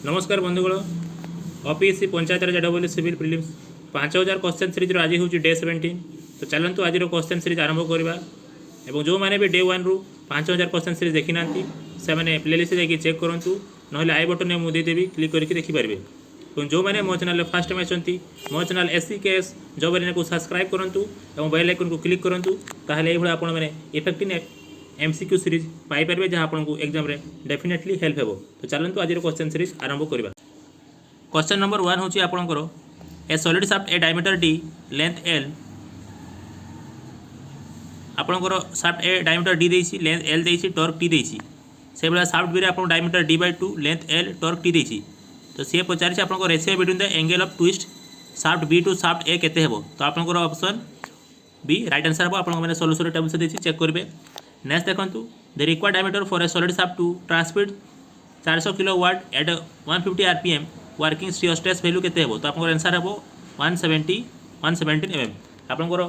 नमस्कार बंधुगण OPSC panchayat JW civil prelims 5000 question series आज हूँ डे 17। तो चलतु आज क्वेश्चन सीरीज आरंभ करवा और जो मैंने भी डे 1 रु 5000 क्वेश्चन सीरीज देखी ना से प्लेलिस्ट जाकि चेक करूँ ना आई बटन में मुझे देदेवी क्लिक करके देखिपारे। और जो मैंने मो चैनल फर्स्ट टाइम आसती मो चैनल SCKS जॉब एरिना को सब्सक्राइब करूँ और बेल आइकन को क्लिक करूँ ताहले ये आपण मैंने इफेक्टिव MCQ सीरीज पाइपर जहाँ आपको एग्जाम रे डेफिनेटली हेल्प हो। तो चलतु आज क्वेश्चन सीरीज आरंभ करवा। क्वेश्चन नंबर 1 हूँ आपंकर a solid shaft a diameter D length L आपंकर शाफ्ट ए डायमीटर D देसी लेंथ L देसी टॉर्क T देसी से भाया शाफ्ट भी आप diameter D/2 length L torque T देसी। तो सी पचार आपको ratio between the angle of twist shaft B to shaft A केते हेबो। तो आपंकर ऑप्शन बी राइट आंसर हम आपको मैंने सॉल्यूशन टेबल से देसी चेक करेंगे। नेक्स्ट देखो the required diameter for a solid shaft to transmit 400 kilowatt at 150 RPM working shear stress value केते हेबो। तो आपको आंसर हेबो 117 mm। आपंकर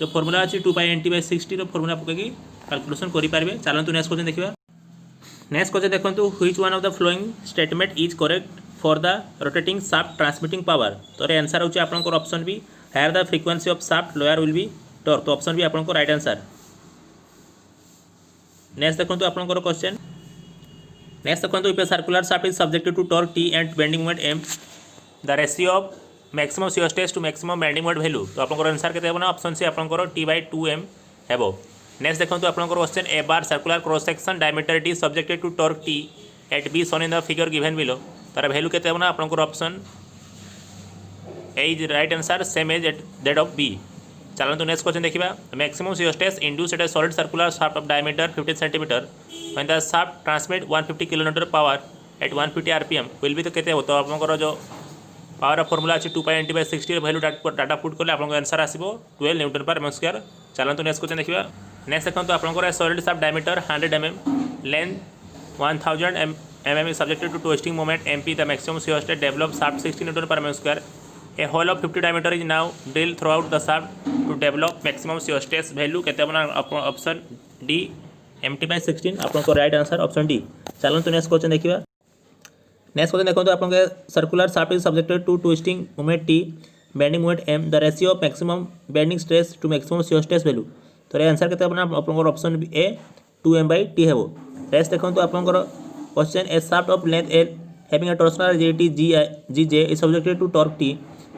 जो फॉर्मूला अच्छी 2π/60 फॉर्मूला पकई कैलकुलेशन करेंगे। चलतु नेक्स्ट क्वेश्चन देखा। नेक्स्ट क्वेश्चन देखो which one of the following statement is correct for the rotating shaft transmitting power. तो आंसर होची आपंकर option B higher the frequency of shaft lower will be torque. तो option B आपंकर right answer. Next देखो आपंकर question. Next देखो if a circular shaft is subjected to torque T and bending moment M the ratio of maximum shear stress to maximum bending moment value. तो आपंकर answer केते हेबो ना option C आपंकर T/2M हेबो। नेक्स्ट देखो आपंकर question a bar circular cross section diameter D subjected to torque T at B shown in the figure given below. तार वैल्यू केते हेबो ना आपंकर option A is right answer same as that of B। चलतु next question देखा। Maximum shear stress induce at a solid circular shaft of diameter 15 cm when the shaft transmit 150 kN power at 150 RPM will be. तो केते हो। तो आपंकर जो power formula अच्छी 2π/60 value data put कले आपको आंसर आसो 12 Nm/m²। चलतु नेक्स्ट क्वेश्चन देखा। नेक्स्ट देखो आपंकर solid shaft diameter 100 mm length 1000 mm is subjected to twisting moment MP. The maximum shear stress developed shaft 60 Nm/m². A hole of 50 diameter is now drilled throughout the shaft to develop maximum shear stress value केते बना option D MT/16 आपको right answer option D. चलतु next question देखिए। Next question देखो आपको circular shaft is subjected to twisting moment T bending moment M the ratio of maximum bending stress to maximum shear stress value. तो answer केते बना आपको option ए 2M/T हेबो। Next देखो आपको question A shaft of length L having a torsional rigidity GJ is subjected to torque T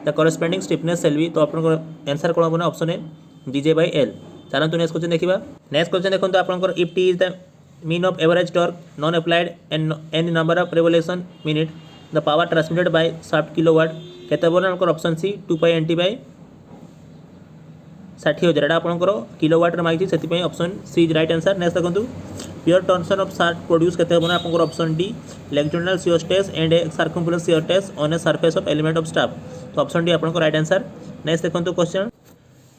the corresponding stiffness shall be। तो आपको answer कौन होना ऑप्शन है DJ/L। चलतु नेक्स्ट क्वेश्चन देखा। नेक्स्ट क्वेश्चन देखो तो आपको if T is the mean of average torque non applied and any number of revolution minute the power transmitted by shaft kilowatt केते बोला आपको ऑप्शन सी 2π/60 हजार आपंकर किलोवाट मांगी से option C is right answer. Next देखो pure torsion of shaft produce केते होना आपंकर option D longitudinal shear stress and a circumflex shear stress on a surface of element of shaft. तो ऑप्शन डी आपंकर right answer. Next देखो question.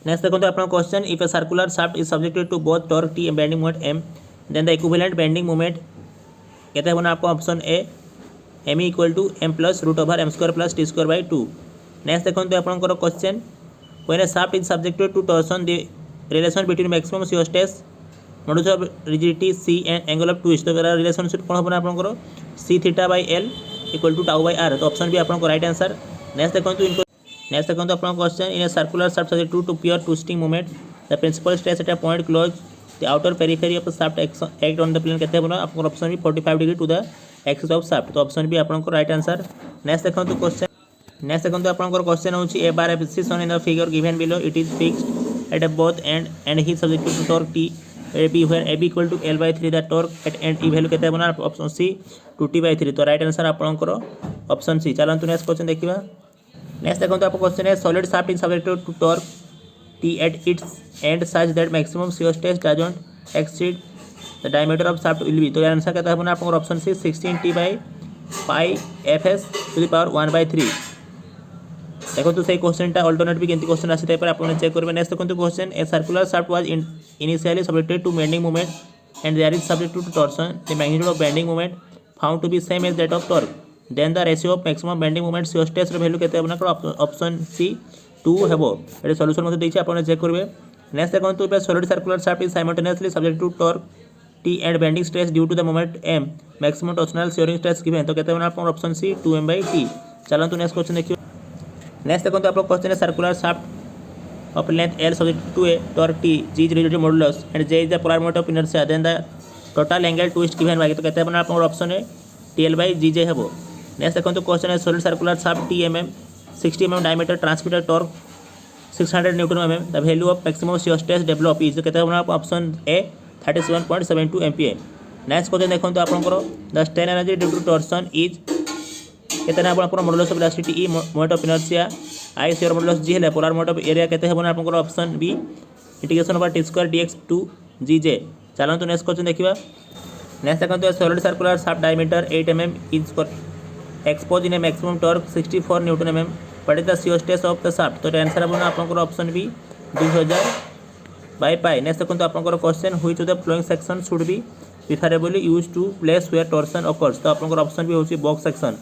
Next देखो आपन question if a circular shaft is subjected to both torque T and bending moment M then the equivalent bending moment केते होना आपको option A M = M + √m² + T²/2। Next देखो आपन question when a shaft is subjected to torsion the relation between maximum shear stress modulus of rigidity C and angle of twist. तो relationship कौन होना आपन C(θ/L = τ/r। तो option B आपन right answer. Next देखो आपन question in a circular shaft subjected to pure twisting moment the principal stress at a point close the outer periphery of the shaft act on the plane केते होना आपन option B 45 degree to the axis of shaft. तो option B आपन right answer. Next देखो question. Next देखो आपन question होची ए बार FC shown in the figure given below it is fixed at both end and he subjected to torque T AB where AB = L/3 the torque at end E value केते बना option C 2T/3। तो right answer आपनकर option C. चलंतु next question देखिबा। Next देखो आपको question है solid shaft is subjected to torque T at its end such that maximum shear stress doesn't exceed the diameter of shaft will be। तो answer केते बना आपनकर option C 16T/πfs to the power 1/3। देखो तो सही question alternate भी केंती question आसी पर आपन चेक करबे। नेक्स्ट देखो question a circular shaft was initially subjected to bending moment and there is subjected to torsion the magnitude of bending moment found to be same as that of torque then the ratio of maximum bending moment shear stress रो value केते बना option सी 2 हेबो। एटे solution मते देछि आपन check करबे। Next देखो तो solid circular shaft is simultaneously subjected to torque T T and bending stress due to the moment M maximum torsional shearing stress given तो कहते हैं आप ऑप्शन सी 2m/t। चलो तो नेक्स्ट क्वेश्चन देखिए। नेक्स्ट देखो तो आप क्वेश्चन है circular shaft of length L subject to a torque T, G is relative modulus and J is the polar moment of inertia, then the total angle twist given by तो कहते हैं आप option है TL/GJ है वो। Next देखो तो question है solid circular shaft T 60 mm diameter transmitter torque 600 Nm, the value of maximum shear stress develop is कहते हैं आप option A 37.72 MPa। Next question देखो तो आपको the strain energy due to torsion is कहते हैं आप modulus of elasticity E moment of inertia I shear modulus G है पोलर मोमेंट ऑफ एरिया कहते हैं आप option B integration over T² dx to GJ। चलो तो नेक्स्ट क्वेश्चन देखिए। नेक्स्ट देखो तो solid circular shaft diameter 8 mm is expose in a maximum torque 64 Nm, what is the shear stress of the shaft तो answer है आपको option B 2000/π। Next देखो तो आपको question which of the following section should be preferably use to place where torsion occurs तो आपको option B होची box section.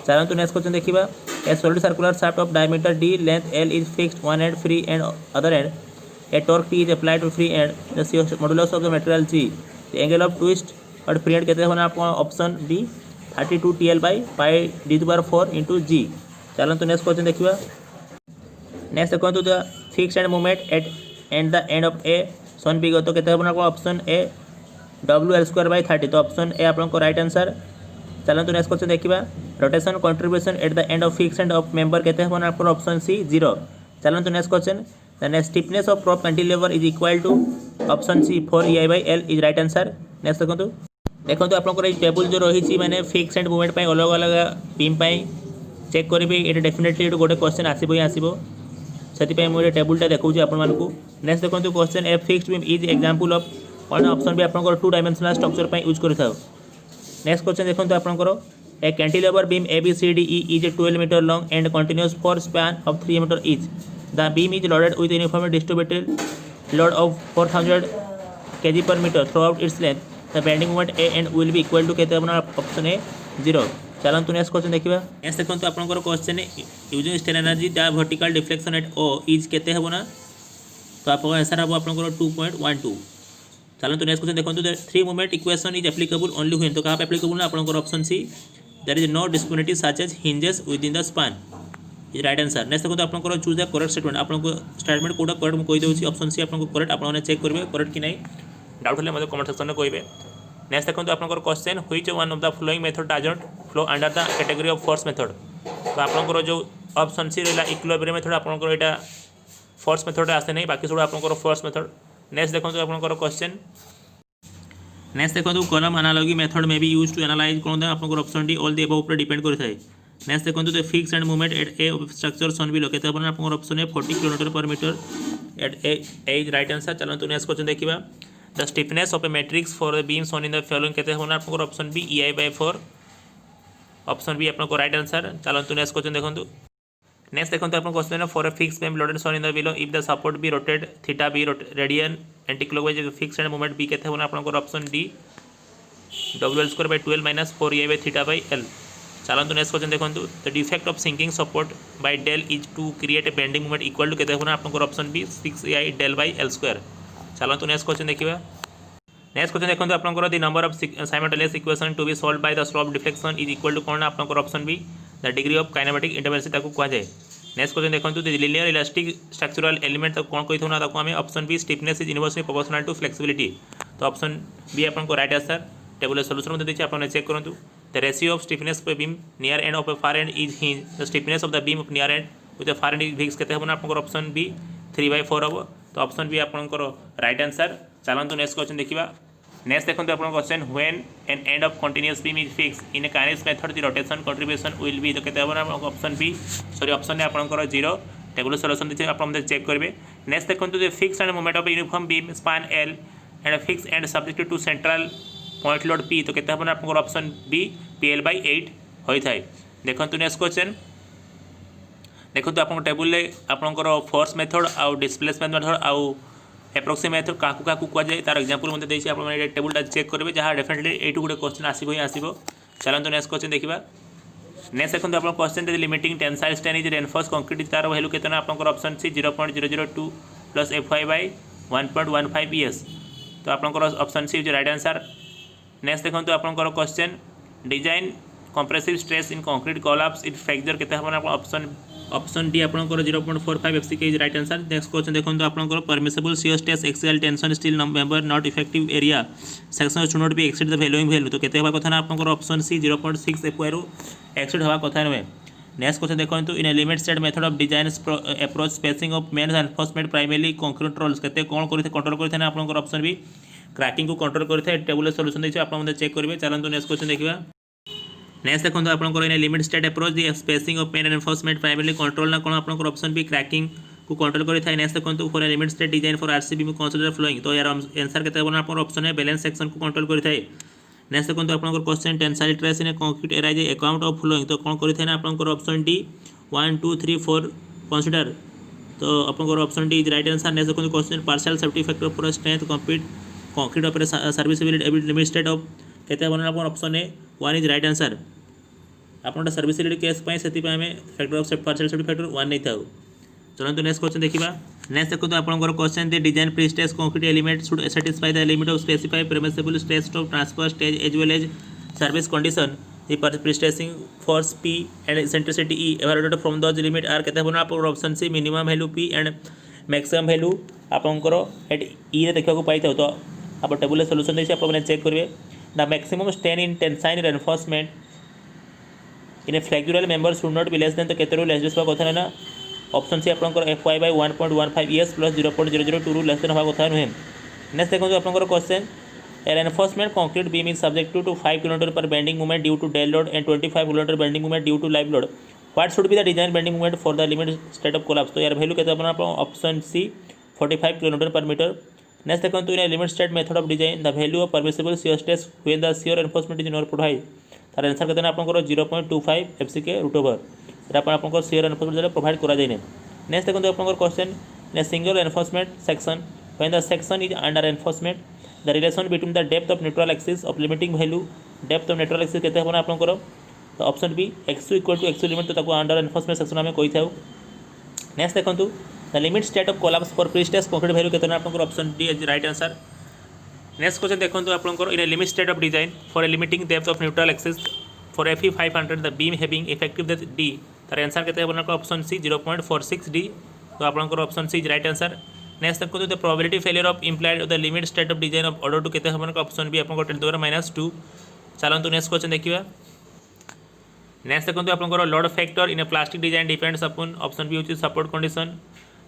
चलो तो नेक्स्ट क्वेश्चन देखिए। ए solid circular shaft of diameter D length L is fixed one end free end other end a torque T is applied to free end the shear modulus of the material G, the angle of twist और free end कहते हैं आपको option B 32 TL/πd⁴ into G। चलो तो next question देखिए। Next देखो तो the fixed end movement at end the end of a सन बी तो कहते हैं आपको ऑप्शन ए WL²/30 तो ऑप्शन ए आपको राइट आंसर। चलो तो नेक्स्ट क्वेश्चन देखिए। Rotation contribution at the end of fix end of member कहते हैं आपको ऑप्शन सी 0। चलो तो नेक्स्ट क्वेश्चन the stiffness of prop cantilever is equal to option C 4EI/L is right answer. Next देखो तो आपको टेबुल जो रही मैंने फिक्स एंड मूवमेंट अलग अलग बीम चेक करेंगे ये डेफिनेटली गोटे क्वेश्चन आसो ही आसो से मुझे टेबुलटा देखा आपको। नेक्स्ट देखो question a fixed beam is example of कौन ऑप्शन भी आपको 2 डायमेंशनल स्ट्रक्चर यूज करता। नेक्स्ट क्वेश्चन देखो तो आपको a cantilever beam ABCDE is 12 meter long and continuous for span of 3 meter each, the beam is loaded with uniformly distributed load of 4000 kg per meter throughout its length, the bending moment A end will be equal to कहते हैं option A 0। चलो तो next question देखिए। Next देखो तो आपको question है using strain energy the vertical deflection at O is कहते हैं ना तो आपको आंसर हम आपको 2.12। चलो तो नेक्स्ट क्वेश्चन देखो तो 3 movement equation is applicable only when तो कहाँ पे एप्लीकेबल ना आपको option C there is no discontinuity such as hinges within the span is right answer. Next देखो तो आपको चूज द करेक्ट स्टेटमेंट आपको स्टेटमेंट कोटा करेक्ट मुझे कहीदे ऑप्शन सी आपको करेक्ट आपने चेक करेंगे करेक्ट कि नहीं डाउट है मतलब कमेंट सेक्शन में कहे। नेक्स्ट देखो तो आपको question which one of the flowing method does not flow under the category of force method तो आपको जो ऑप्शन सी रहा इक्विलिब्रियम मेथड आपको यहाँ फोर्स मेथड आसे नहीं बाकी सब आपको फोर्स मेथड। नेक्स्ट देखो तो आपको क्वेश्चन नेक्स्ट देखो तो कॉलम एनालॉजी मेथड में भी यूज टू एनालाइज कौन आपको option D all the above ऊपर डिपेंड करता है। नेक्स्ट देखो तो fix end movement at a structure shown below कहते हैं आपको ऑप्शन है 40 km/m at a is right answer. चलो तो नेक्स्ट क्वेश्चन देखिए। The stiffness of a matrix for the beam shown in the following कहते हैं आपको option B EI/4 option B आपको राइट आंसर। चलो तो नेक्स्ट क्वेश्चन देखो। नेक्स्ट देखो तो आपको क्वेश्चन है for a fix beam loaded shown in the below if the support B rotate theta B radian anti clockwise fix end movement B कहते हैं आपको ऑप्शन डी WL² - 4EI/θ/L। चलो तो नेक्स्ट क्वेश्चन देखो the defect of sinking support by del is to create a bending movement equal to कहते हैं आपको option B 6AI/L²। चलो तो नेक्स्ट क्वेश्चन देखिए। नेक्स्ट क्वेश्चन देखो तो आपको the number of simultaneous equation to be solve by the slope deflection is equal to कौन आपको option B the degree of kinematic इंटरवेंसी कहा जाए। नेक्स्ट क्वेश्चन देखो तो लिनियर इलास्टिक स्ट्रक्चरल एलिमेंट कौन कही ना आम option B stiffness is inversely proportional to flexibility तो ऑप्शन बी आपको राइट आंसर। टेबुलर सॉल्यूशन में देखिए आपने चेक करूँ the ratio of stiffness of beam near end of a far end is hinge the stiffness of the beam of near end with the far end is fix कहते हैं आपको option B 3/4 हम तो option B आपको right answer. चलो तो next question देखिए। Next देखो तो आपको question when an end of continuous beam is fix in A kinetics method the rotation contribution will be तो कहते हैं ऑप्शन बी सॉरी ऑप्शन है आपको 0। टेबुलर सॉल्यूशन देखिए आप चेक करेंगे। नेक्स्ट देखो तो fix end movement of uniform beam span L and fix end subject to central point load P तो कहते हैं आपको ऑप्शन बी PL/8 होता है। देखो तो नेक्स्ट क्वेश्चन देखो तो आपको टेबुल आपंकर फोर्स मेथड आउ डिस्प्लेसमेंट मेथड आउ एप्रोक्सीमेट मेथड क्या कहुए तार एग्जांपल मत देती है टेबुलटा चेक करेंगे जहाँ डेफिनेटली यू गोटे क्वेश्चन आसो ही आसो। चलते नेक्स्ट क्वेश्चन देखा। नेक्स्ट देखो आप question limiting tensile strain is reinforce concrete तार वैल्यू कहते हैं आपको ऑप्शन सी 0.002 + FY/1.15 ES तो आपंकर option C right answer. Next देखो आपंकर question design compressive stress in concrete collapse in fracture केते हम ऑप्शन डी आपंकर 0.45 FCK is right answer. Next question देखो आपंकर permissible shear stress axial tension steel member not effective area section should not be exceed the following value तो केते हवा कथा ना आपंकर ऑप्शन सी 0.6 एफओ एक्सीड हवा कथा नुहे। नेक्स्ट क्वेश्चन देखो in a limit state method of design approach spacing of main enforcement primarily concrete roles केते कोन करथे कंट्रोल करथे ना आपंकर ऑप्शन बी क्रैकिंग को कंट्रोल करथे। टेबुल सॉल्यूशन देछि आप चेक करेंगे। चलते नेक्स्ट क्वेश्चन देखा। नेक्स्ट देखो आपंकर in limit state approach the spacing of main enforcement primarily control ना कौन आपंकर ऑप्शन बी क्रैकिंग को कंट्रोल करें। नेक्स्ट देखो for a limit state design for RCB में कंसीडर फ्लोइंग तो यार आंसर केते बना आपंकर ऑप्शन है बैलेंस सेक्शन को कंट्रोल करें। नेक्स्ट देखो आपंकर question tensile stress in concrete arise account of following तो कौन करें ना आपंकर ऑप्शन डी 1 2 3 4 कंसीडर तो आपंकर option D is right answer. Next देखो question partial safety factor for strength concrete of serviceability limit state of केते बना option A 1 is right answer. आपन सर्विसिबिलिटी केस से factor of partial safety factor 1 नहीं था। चलो नेक्स्ट क्वेश्चन देखा। Next देखो आपंकर question the design pre stress concrete element should satisfy the limit of specify permissible stress of transfer stage as well as service condition the pre stressing force P and eccentricity E evaluated from those limit are केते बना आपन option C minimum value P and maximum value आपंकर at E रे देखा पाई था। तो आप table solution देछि आप चेक करेंगे। The maximum strain in tensile reinforcement in a flexural member should not be less than तो केते लेस देस कथा ना ऑप्शन सी आपंकर F Y by 1.15 ES plus 0.002 less than हवा कथा नुहे। नेक्स्ट देखो आपंकर question a reinforcement concrete beam is subject to 5 kilometre पर bending movement due to dead load and 25 kilometre bending movement due to live load what should be the design bending movement for the limit state of collapse तो यार value केते बना option सी 45 kilometre पर metre. Next देखो इन limit state method of design the value of permissible shear stress when the shear enforcement is not provide तार answer केते आपंकर 0.25 एफसीके root over एटा आपंकर शियर एनफोर्समेंट प्रोवाइड करा जाय नै। नेक्स्ट देखो आपंकर question in single reinforcement section when the section is under reinforcement the relation between the depth of neutral axis of limiting value depth of neutral axis केते बना आपंकर तो option B X U equal to X U limit तो ताको under reinforcement section आमे कहि थाउ। Next देखो the limit state of collapse for pre stress concrete value केते आपंकर option D is right answer. Next question देखो आपंकर in a limit state of design for a limiting depth of neutral axis for FE 500 the beam having effective depth D तार answer केते बना option C 0.46 D तो आपंकर option C is right answer. Next देखो the probability failure of implied the limit state of design of order to केते बना option B आपंकर 10⁻²। चलते नेक्स्ट क्वेश्चन देखिए। नेक्स्ट देखो आपंकर load factor in a plastic design depends अपन option B होची सपोर्ट कंडीशन।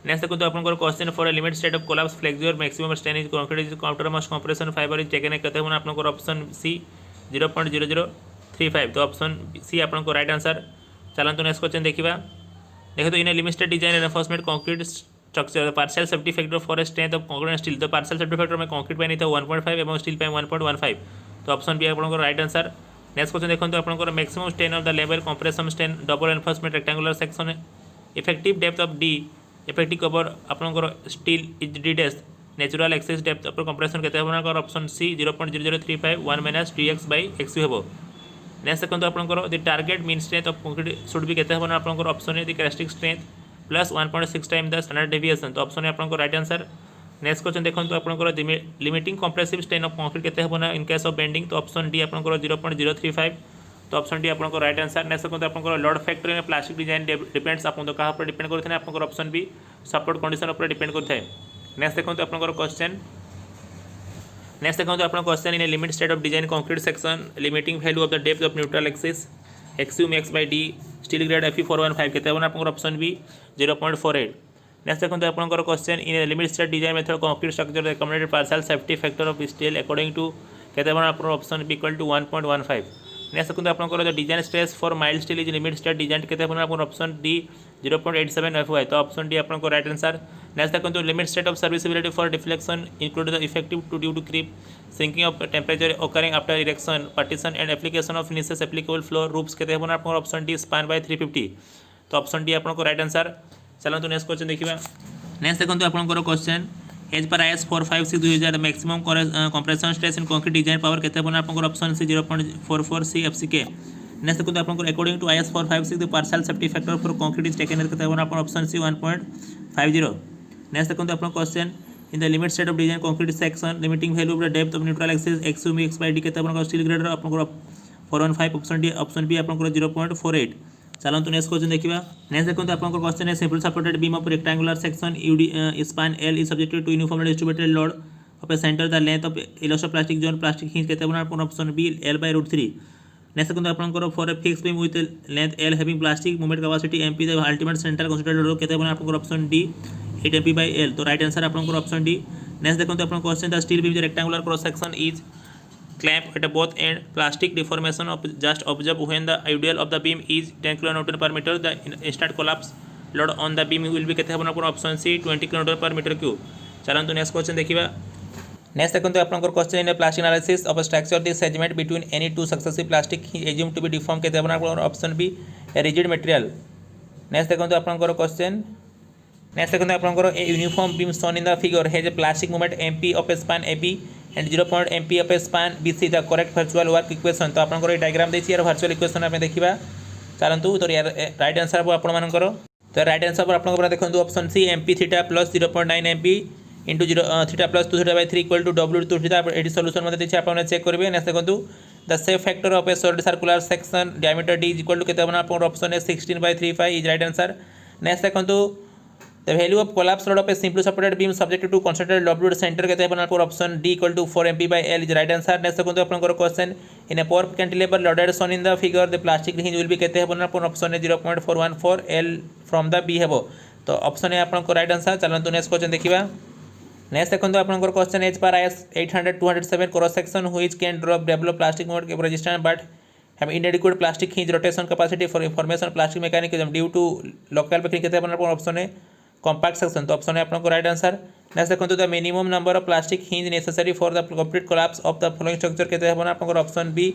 नेक्स्ट देखो आपंकर question for a limit state of collapse flexure maximum strain is concrete is काउंटरमास कंप्रेशन फाइबर इज टेकन केते बना आपंकर ऑप्शन सी 0.0035 तो ऑप्शन सी आपंकर राइट आंसर। चलते नेक्स्ट क्वेश्चन देखा। देखो तो in limited design enforcement concrete structure partial safety factor for strength of concrete and steel तो पार्शियल सेफ्टी फैक्टर में कंक्रीट पे नहीं था 1.5 और स्टील पे 1.15 तो ऑप्शन बी आपंकर राइट आंसर। नेक्स्ट क्वेश्चन देखो तो आपंकर maximum strain of the level compression strain double enforcement rectangular section effective depth of D effective cover आपंकर steel is D dash natural axis depth of compression केते आपंकर option सी 0.0035 1 - 2x/xu हेबो। Next देखो आपंकर the target mean strength of concrete should be केते बना आपंकर option A the characteristic strength plus 1.6 time the standard deviation तो ऑप्शन ए आपंकर राइट आंसर। नेक्स्ट क्वेश्चन देखो तो आपंकर limiting compressive strain of concrete केते बना इन केस ऑफ बेंडिंग तो ऑप्शन डी आपंकर 0.035 तो ऑप्शन डी आपंकर राइट आंसर। नेक्स्ट देखो आपंकर लोड फैक्टर इन प्लास्टिक डिजाइन डिपेंड्स आपन तो कहा पर डिपेंड करथे ना आपंकर ऑप्शन बी सपोर्ट कंडीशन ऊपर डिपेंड करथे। नेक्स्ट देखो आपंकर क्वेश्चन नेक्स्ट देखो तो question in a limit state of design concrete section limiting value of the depth of neutral axis X U max by D steel grade FE 415 केते बना आपंकर option B 0.48। Next देखो तो आपंकर question in a limit state design method concrete structure recommended partial safety factor of steel according to केते बना आपंकर option B equal to 1.15। Next देखो आपंकर design stress for mild steel is limit state design केते बना आपंकर option D 0.87 FOI तो option D आपंकर राइट आंसर। नेक्स्ट देखो limit state of serviceability for deflection include the effective to due to creep sinking of temperature occurring after erection partition and application of finishes applicable floor roofs केते बना आपंकर option D span by 350 तो option D आपंकर right answer. चलो तो next question देखिबा। Next देखो आपंकर question as per IS 456/2000 maximum compression stress in concrete design power केते बना आपंकर ऑप्शन सी 0.44 सी एफसीके। नेक्स्ट देखो आपंकर according to IS 456 the partial safety factor for concrete is taken केते बना आपंकर ऑप्शन सी 1.50। नेक्स्ट देखो आपन question in the limit set of design concrete section limiting value of the depth of neutral axis x u x by d केते आपन steel grader आपन 415 option B आपन 0.48 चलतु नेक्स्ट क्वेश्चन देखा next देखते आपको क्वेश्चन है simple supported beam of rectangular section UD span L is subjected to uniformly distributed load of a centre the length of elasto plastic zone plastic hinge केते option B L by √3 next देखते आपको for a fix beam with length L having plastic movement capacity MP the ultimate centre considered load केते आपको option D 8 MP by L तो right answer आपको option D next देखते आपको question the steel beam rectangular cross section is clamp at both end plastic deformation of just observed when the ideal of the beam is 10 kN per meter the instant collapse load on the beam will be केते अपन option C 20 kN per meter cube चलतु next question देखिबा next देखते आपन question in plastic analysis of structure this segment between any two successive plastic assume to be deform केते अपन option B a rigid material next देखते आपन question next देखते आपन a uniform beam shown in the figure has a plastic movement MP of a span AB and 0 MP of a span BC the correct virtual work equation तो आपन ये diagram देछि यार virtual equation आमे देखिबा चलंतु तो यार राइट आंसर अब आपन मानकर तो राइट आंसर पर आपन देखंतु option C MP theta plus 0.9 MP into 0 theta plus 2 theta by 3 equal to W2 theta एडी सॉल्यूशन मते देछि आपन चेक करबे नेक्स्ट देखंतु the safe factor of a solid circular section diameter D is equal to केते आपन option है 16/35 is right answer next देखंतु the value of collapse load of a simply supported beam subjected to concentrated load center केते अपन option D equal to 4 MP by L is right answer next देखो अपन question in a power cantilever loaded shown in the figure the plastic hinge will be केते अपन option है 0.414 L from the B हेबो तो option है अपन right answer चलंतु नेक्स्ट क्वेश्चन देखिबा नेक्स्ट देखो अपन question as per IS 800 207 cross section which can drop develop plastic mode resistance but have inadequate plastic hinge rotation capacity for information plastic mechanism due to local packing केते अपन option है compact section तो option है आपको right answer next देखो the minimum number of plastic hinge necessary for the complete collapse of the following structure केते हैं आपको option B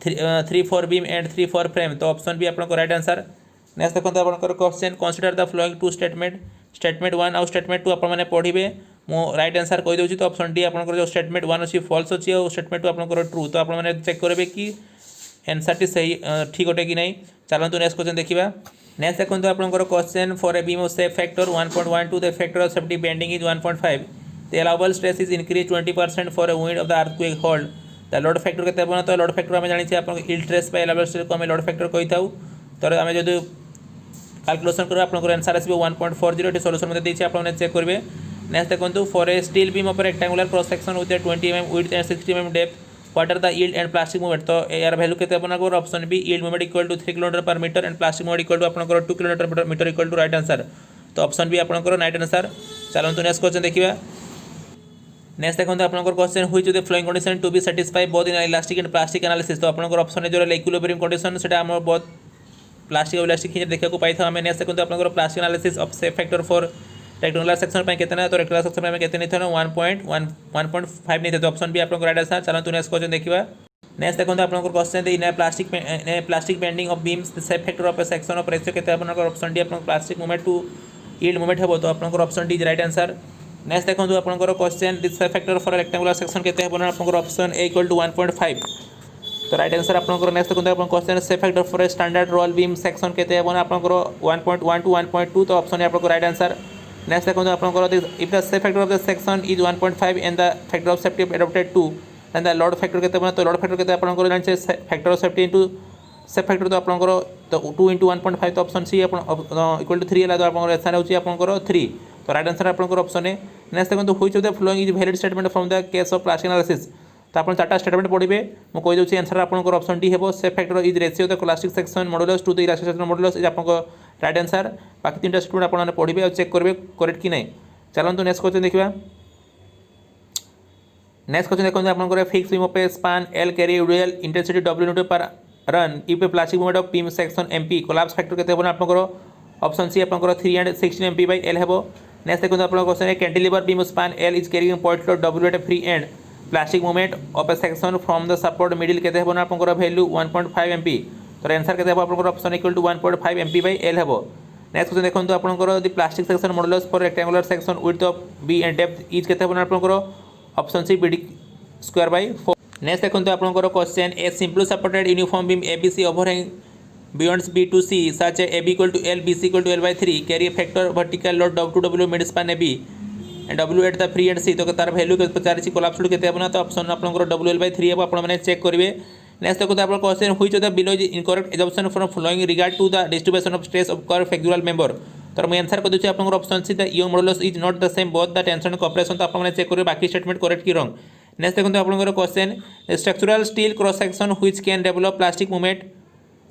3 for beam and 3 for frame तो ऑप्शन बी आपको राइट आंसर नेक्स्ट देखो आपको question consider the following two statement statement 1 और statement 2 अपन माने पढ़िबे मो राइट आंसर कहि दोछि तो ऑप्शन डी आपको जो स्टेटमेंट 1 अछि फॉल्स अछि और स्टेटमेंट 2 आपको ट्रू तो अपन माने चेक करबे कि आंसर टी सही ठीक होटे कि नहीं चलंतु नेक्स्ट क्वेश्चन देखिबा नेक्स्ट देखो आपन question for a beam of safe factor 1.12 the factor of safety bending is 1.5 the allowable stress is increase 20% for a wind of the earthquake hold the load factor केते बन तो load factor हमें जानि छी आपन yield stress by allowable stress को हमें load factor कहि थाउ तो हमें जदि कैलकुलेशन कर आपन आंसर आसीबो 1.40 टी सॉल्यूशन में देछि आपन चेक करबे नेक्स्ट देखो for A steel beam of rectangular cross section with 20 mm width and 60 mm depth what are the yield and plastic movement तो यार वैल्यू केते आपन option B yield movement equal to 3 kN per meter and plastic movement equal to आपन 2 kN per meter equal to right answer तो option B आपन right answer चलंतु next question देखिबा next देखो आपन question which the following condition to be satisfy both in elastic and plastic analysis तो आपन option है जो इक्विलिब्रियम कंडीशन सेटा हम बहुत प्लास्टिक और इलास्टिक हिंज देखा को पाई था हमें नेक्स्ट देखो आपन plastic analysis of safe factor for rectangular section पे कितना तो रेक्टेंगुलर सेक्शन में कितने थे 1.5 नहीं थे तो ऑप्शन बी आपको राइट आंसर चलंतु नेक्स्ट क्वेश्चन देखिबा नेक्स्ट देखो आपन question in plastic bending of beams the safe factor of a section of ratio केते आपन ऑप्शन डी आपन plastic movement to yield movement हेबो तो आपन option D is right answer next देखो आपन question this safe factor for rectangular section केते आपन ऑप्शन ए इक्वल टू 1.5 तो राइट आंसर आपन नेक्स्ट देखो आपन question safe factor for a standard roll beam section केते आपन 1.1 टू 1.2 तो ऑप्शन है आपन राइट आंसर नेक्स्ट देखो आपन if the safe factor of the section is 1.5 and the factor of safety adopted 2 then the load factor केते बना तो लोड फैक्टर केते आपन जानि factor of safety into safe factor तो आपन तो 2 * 1.5 तो ऑप्शन सी आपन इक्वल टू 3 हला तो आपन आंसर होची आपन 3 तो राइट आंसर आपन ऑप्शन है नेक्स्ट देखो which of the following is valid statement from the case of plastic analysis तो आपन चारटा स्टेटमेंट पढ़िबे मो कहि दोछि आंसर आपन ऑप्शन डी हेबो safe factor is ratio the plastic section modulus two the elastic section modulus is आपन right answer बाकी तीनटा statement आपन पढ़िबे और चेक करबे करेक्ट कि नहीं चलंतु नेक्स्ट क्वेश्चन देखिबा नेक्स्ट क्वेश्चन देखो आपन fix beam of a span L carry UDL intensity W newton per run if a plastic movement of beam section MP collapse factor केते बन आपन ऑप्शन सी आपन 3 and 16 MP by L हेबो next देखो आपन question है cantilever beam span L is carrying point load W at a free end plastic movement of a section from the support middle केते बन आपन वैल्यू 1.5 MP तो answer केते आपन option equal to 1.5 MP by L हेबो next question देखो आपन the plastic section modulus for rectangular section width of B and depth is केते बन आपन option C BD square by 4 next देखो आपन question a simply supported uniform beam ABC overhang beyond B to C such as AB equal to L BC equal to L by 3 carry a factor vertical load W to W mid span AB W8 the free end C तो तार value के पचार कोलाप्सड के तो option आपंकर WL/3 हे आपने check करेंगे। Next देखो आप question which of the below is incorrect assumption from following regard to the distribution of stress of curve flexural member. तो मैं आंसर कर दूसरी आपंकर option C the Young modulus is not the same both the tension and compression. तो आपने check करेंगे बाकी statement correct कि रॉन्ग। नेक्स्ट देखो आपंकर question structural steel cross section which can develop plastic movement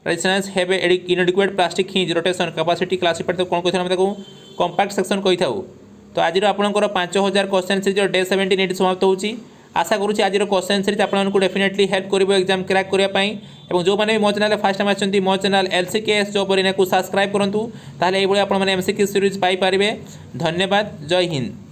resistance have inadequate plastic hinge rotation capacity classified. तो कौन कहते हैं कंपैक्ट सेक्शन कही था। तो आज आपंकर 5000 क्वेश्चन सीरीज डे 17 ये समाप्त होची। आशा करुँच आज क्वेश्चन सीरीज आपको डेफिनेटली हेल्प कर एग्जाम क्रैक करने। जो मैंने मो चैनल फास्ट टाइम आछंती मो चैनल LCKS जॉब को सब्सक्राइब करूँ ताले ये MCQ सीरीज पाइपर। धन्यवाद। जय हिंद।